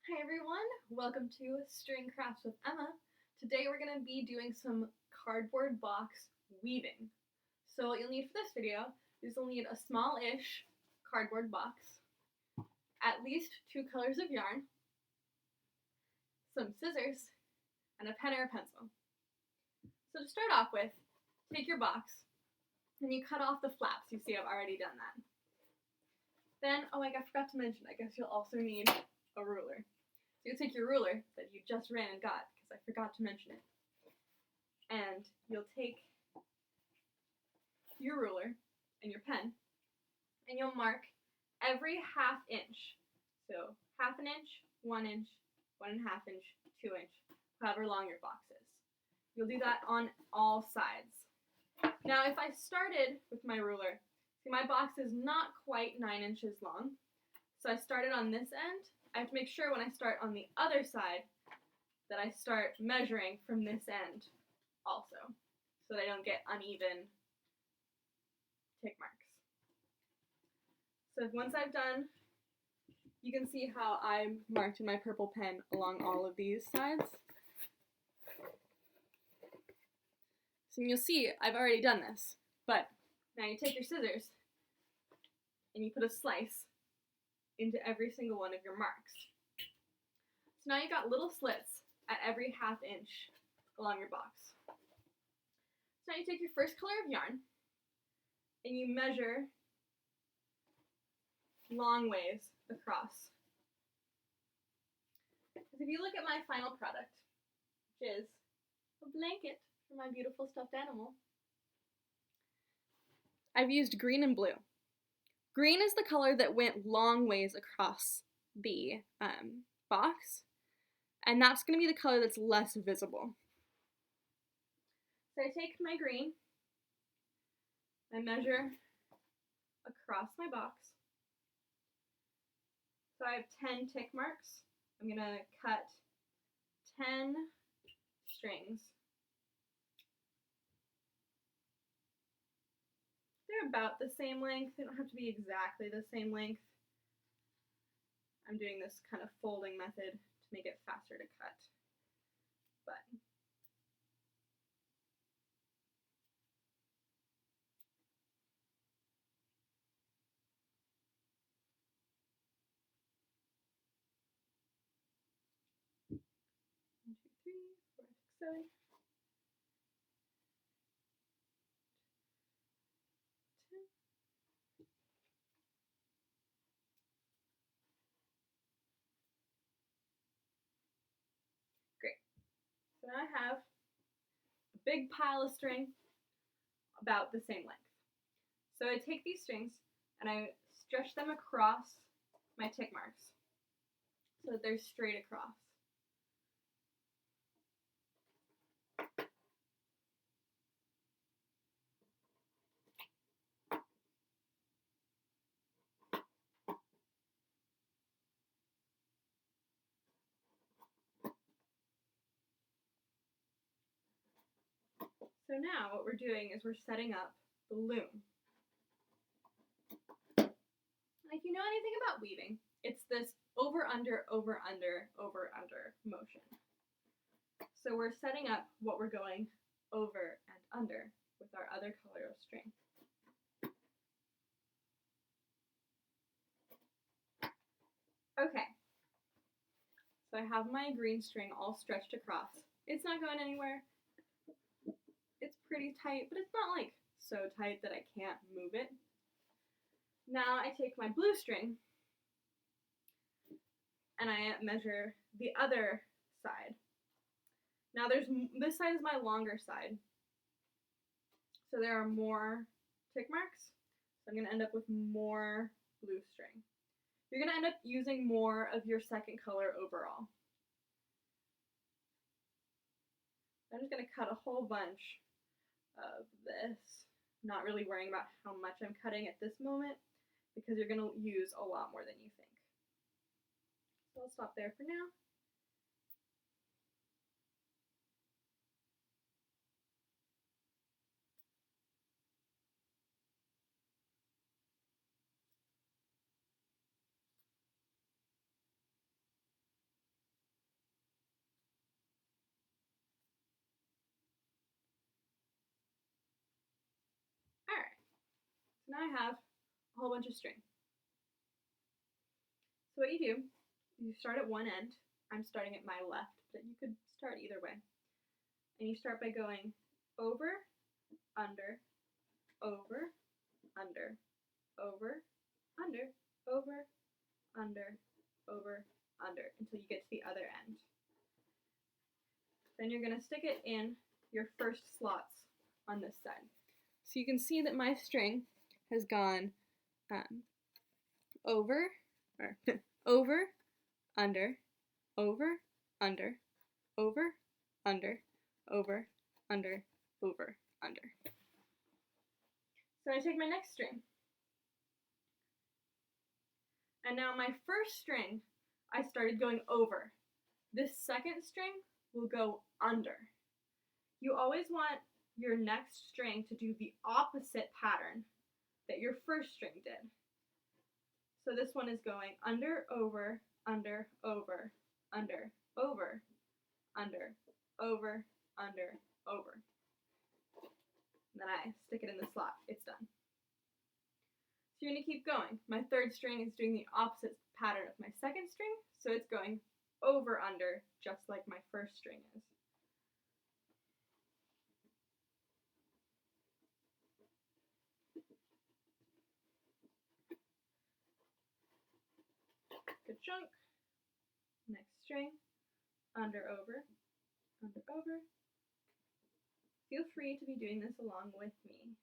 Hi everyone, welcome to String Crafts with Emma. Today we're going to be doing some cardboard box weaving. So what you'll need for this video is you'll need a small-ish cardboard box, at least 2 colors of yarn, some scissors, and a pen or a pencil. So to start off with, take your box and you cut off the flaps. You see I've already done that. Then, I forgot to mention, I guess you'll also need a ruler. So you'll take your ruler that you just ran and got, because I forgot to mention it, and you'll take your ruler and your pen, and you'll mark every ½ inch. So ½ inch, 1 inch, 1½ inch, 2 inch, however long your box is. You'll do that on all sides. Now if I started with my ruler, see my box is not quite 9 inches long, so I started on this end. I have to make sure when I start on the other side that I start measuring from this end also, so that I don't get uneven tick marks. So once I've done, you can see how I marked in my purple pen along all of these sides. So you'll see I've already done this, but now you take your scissors and you put a slice into every single one of your marks. So now you've got little slits at every ½ inch along your box. So now you take your first color of yarn and you measure long ways across. Because if you look at my final product, which is a blanket for my beautiful stuffed animal, I've used green and blue. Green is the color that went long ways across the box, and that's going to be the color that's less visible. So I take my green, I measure across my box. So I have 10 tick marks. I'm going to cut 10 strings. They're about the same length. They don't have to be exactly the same length. I'm doing this kind of folding method to make it faster to cut. But one, two, three, four, 5, 6, 7. Great. So now I have a big pile of string about the same length. So I take these strings and I stretch them across my tick marks so that they're straight across. So now what we're doing is we're setting up the loom. And if you know anything about weaving, it's this over, under, over, under, over, under motion. So we're setting up what we're going over and under with our other color of string. Okay, so I have my green string all stretched across. It's not going anywhere. It's pretty tight, but it's not like so tight that I can't move it. Now I take my blue string and I measure the other side. Now this side is my longer side, so there are more tick marks, so I'm going to end up with more blue string. You're going to end up using more of your second color overall. I'm just going to cut a whole bunch of this, not really worrying about how much I'm cutting at this moment, because you're going to use a lot more than you think. So I'll stop there for now. now I have a whole bunch of string. So what you do, you start at one end. I'm starting at my left, but you could start either way. And you start by going over, under, over, under, over, under, over, under, over, under, until you get to the other end. Then you're going to stick it in your first slots on this side. So you can see that my string has gone over, over, under, over, under, over, under, over, under, over, under. So I take my next string. And now my first string, I started going over. This second string will go under. You always want your next string to do the opposite pattern that your first string did. So this one is going under, over, under, over, under, over, under, over, under, over. And then I stick it in the slot. It's done. So you're going to keep going. My third string is doing the opposite pattern of my second string, so it's going over, under, just like my first string is. Good chunk. Next string, under, over, under, over. Feel free to be doing this along with me.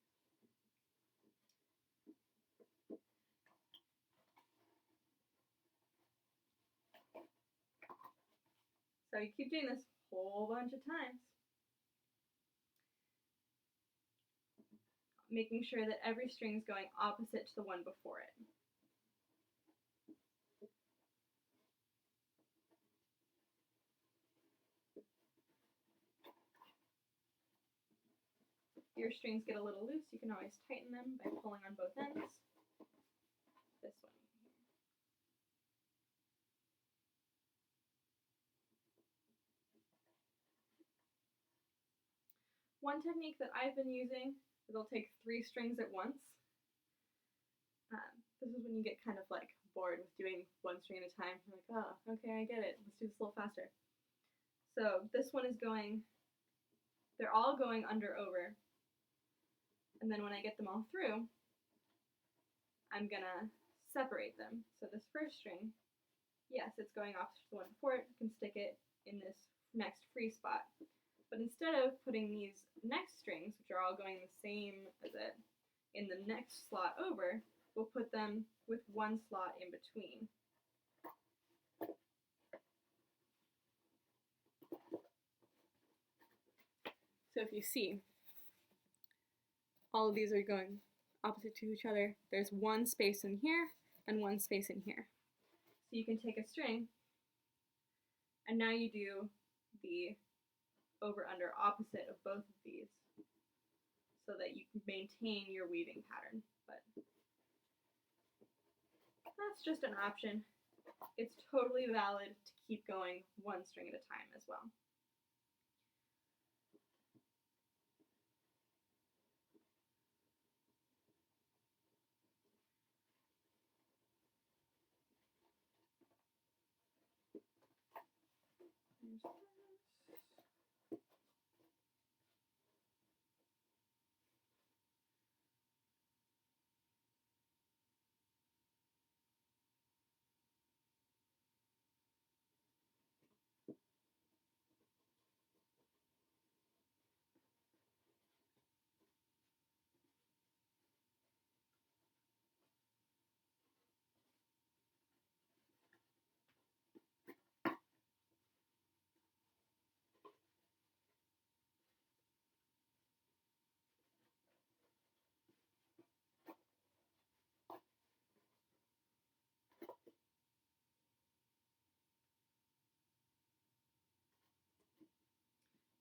So you keep doing this a whole bunch of times, making sure that every string is going opposite to the one before it. If your strings get a little loose, you can always tighten them by pulling on both ends. This one here. One technique that I've been using is I'll take 3 strings at once. This is when you get kind of like bored with doing one string at a time. You're like, oh, okay, I get it. Let's do this a little faster. So this one is going, they're all going under, over. And then when I get them all through, I'm gonna separate them. So this first string, yes, it's going off to the one before it. You can stick it in this next free spot. But instead of putting these next strings, which are all going the same as it, in the next slot over, we'll put them with one slot in between. So if you see, all of these are going opposite to each other. There's one space in here and one space in here. So you can take a string, and now you do the over, under, opposite of both of these so that you can maintain your weaving pattern. But that's just an option. It's totally valid to keep going one string at a time as well.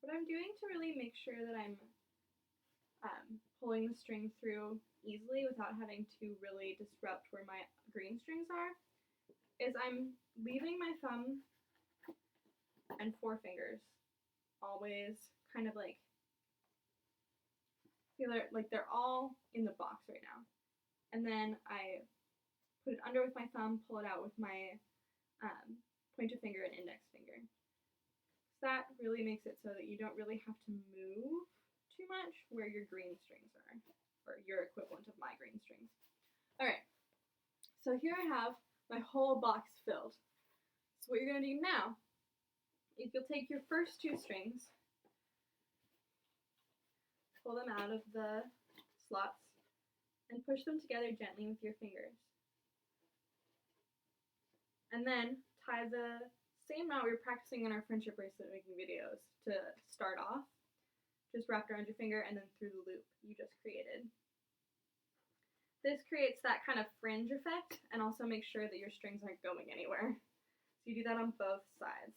What I'm doing to really make sure that I'm pulling the string through easily without having to really disrupt where my green strings are is I'm leaving my thumb and forefingers always kind of like, feel like they're all in the box right now. and then I put it under with my thumb, pull it out with my pointer finger and index finger. So that really makes it so that you don't really have to move too much where your green strings are, or your equivalent of my green strings. Alright, so here I have my whole box filled. So what you're going to do now is you'll take your first two strings, pull them out of the slots, and push them together gently with your fingers. And then tie the same knot we were practicing in our friendship bracelet making videos to start off, just wrapped around your finger and then through the loop you just created. This creates that kind of fringe effect and also makes sure that your strings aren't going anywhere. So you do that on both sides.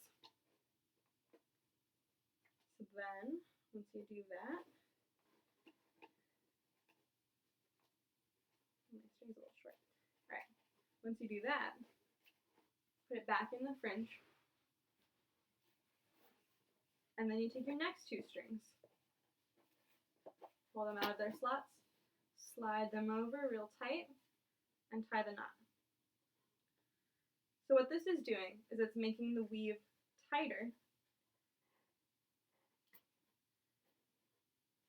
So then, once you do that, my string's a little short. Alright, once you do that, put it back in the fringe, and then you take your next two strings, pull them out of their slots, slide them over real tight, and tie the knot. So what this is doing is it's making the weave tighter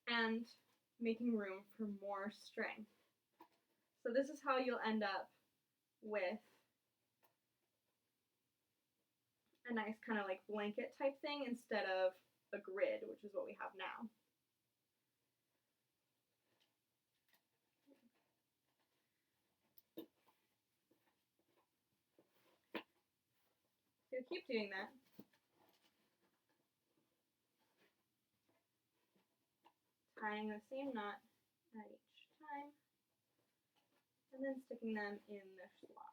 and making room for more string. So this is how you'll end up with a nice kind of like blanket type thing instead of a grid, which is what we have now. So keep doing that. Tying the same knot at each time, and then sticking them in the slot.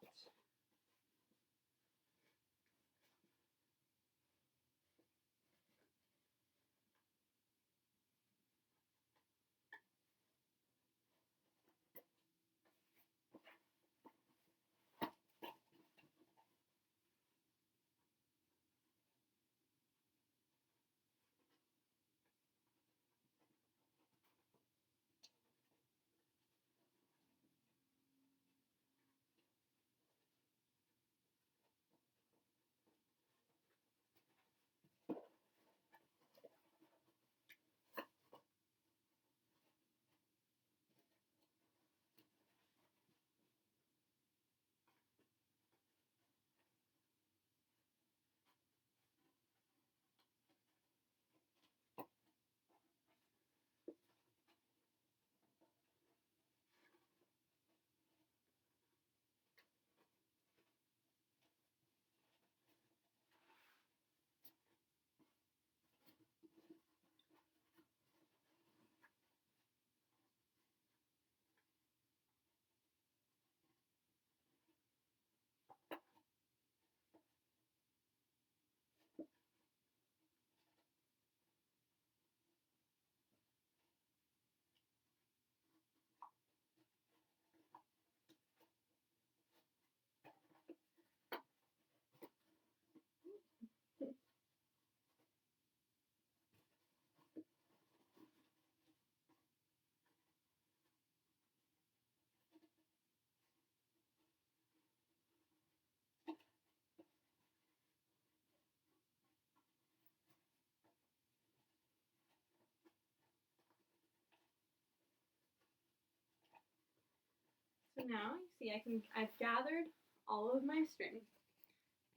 So now you see I've gathered all of my string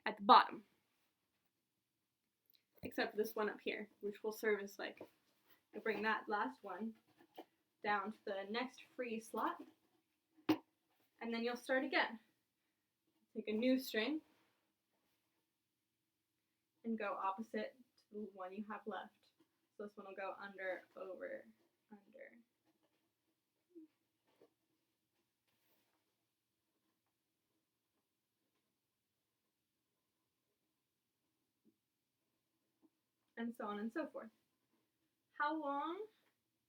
at the bottom, except this one up here, which will serve as like, I bring that last one down to the next free slot, and then you'll start again. Take a new string and go opposite to the one you have left. So this one will go under, over, under. And so on and so forth. How long,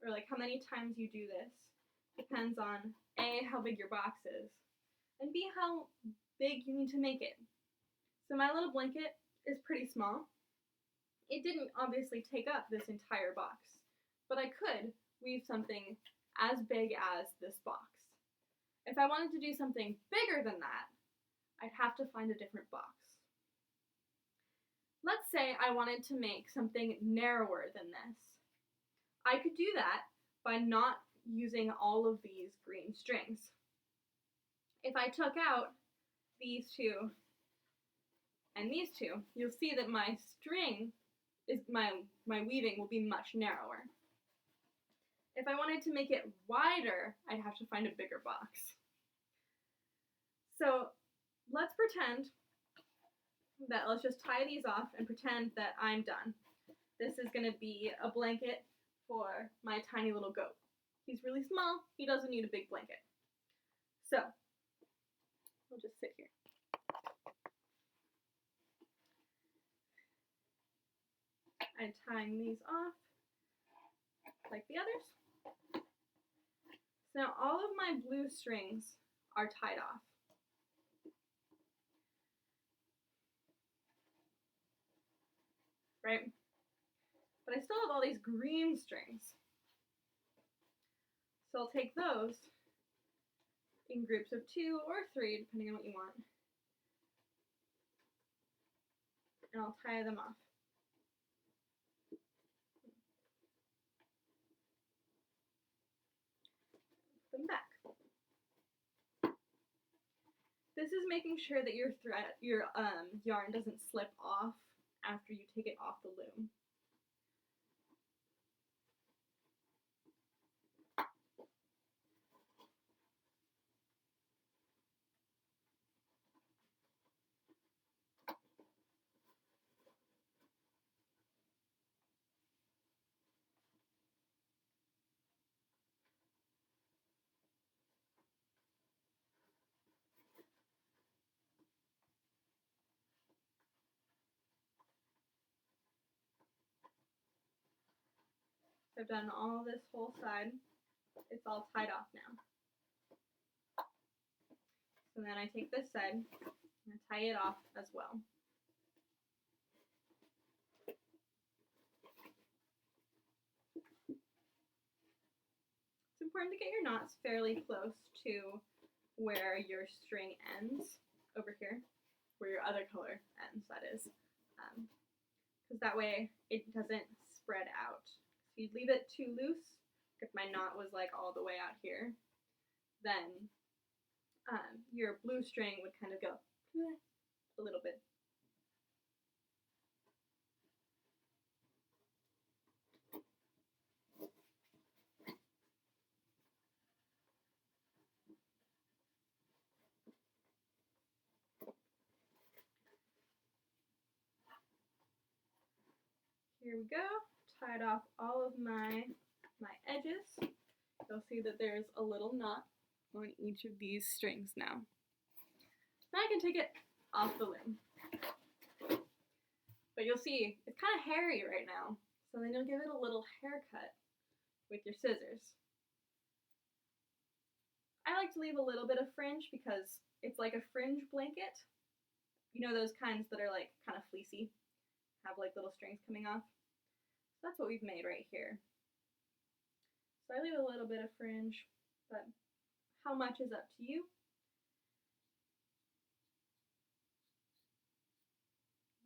or like how many times you do this, depends on A, how big your box is, and B, how big you need to make it. So my little blanket is pretty small. It didn't obviously take up this entire box, but I could weave something as big as this box. If I wanted to do something bigger than that, I'd have to find a different box. Let's say I wanted to make something narrower than this. I could do that by not using all of these green strings. If I took out these two and these two, you'll see that my string is my weaving will be much narrower. If I wanted to make it wider, I'd have to find a bigger box. So let's pretend that, let's just tie these off and pretend that I'm done. This is going to be a blanket for my tiny little goat. He's really small, he doesn't need a big blanket. So, we'll just sit here. I'm tying these off like the others. So now all of my blue strings are tied off. Right? But I still have all these green strings. So I'll take those in groups of 2 or 3, depending on what you want, and I'll tie them off. Put them back. This is making sure that your yarn doesn't slip off after you take it off the loom. I've done all this whole side. It's all tied off now. So then I take this side and I tie it off as well. It's important to get your knots fairly close to where your string ends over here, where your other color ends, that is, because that way it doesn't spread out. If you leave it too loose, if my knot was like all the way out here, then your blue string would kind of go a little bit. Here we go, tied off all of my edges. You'll see that there's a little knot on each of these strings now. Now I can take it off the loom. But you'll see, it's kind of hairy right now, so then you'll give it a little haircut with your scissors. I like to leave a little bit of fringe because it's like a fringe blanket. You know those kinds that are like kind of fleecy, have like little strings coming off? So that's what we've made right here. So I leave a little bit of fringe, but how much is up to you.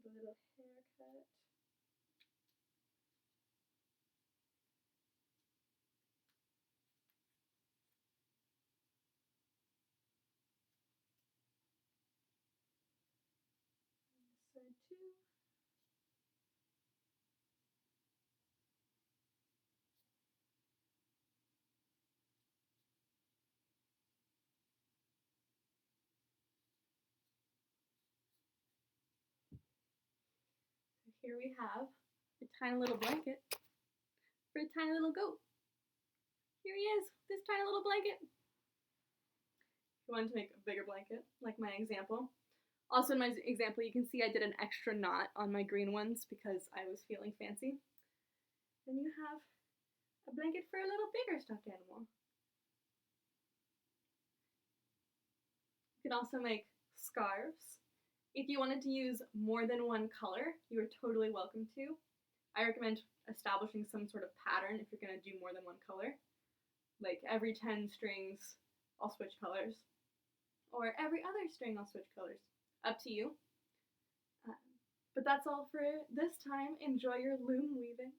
A little haircut. This side too. Here we have a tiny little blanket for a tiny little goat. Here he is, this tiny little blanket. If you wanted to make a bigger blanket, like my example. Also in my example, you can see I did an extra knot on my green ones because I was feeling fancy. Then you have a blanket for a little bigger stuffed animal. You can also make scarves. If you wanted to use more than one color, you are totally welcome to. I recommend establishing some sort of pattern if you're going to do more than one color. Like every 10 strings, I'll switch colors. Or every other string I'll switch colors. Up to you. But that's all for this time. Enjoy your loom weaving.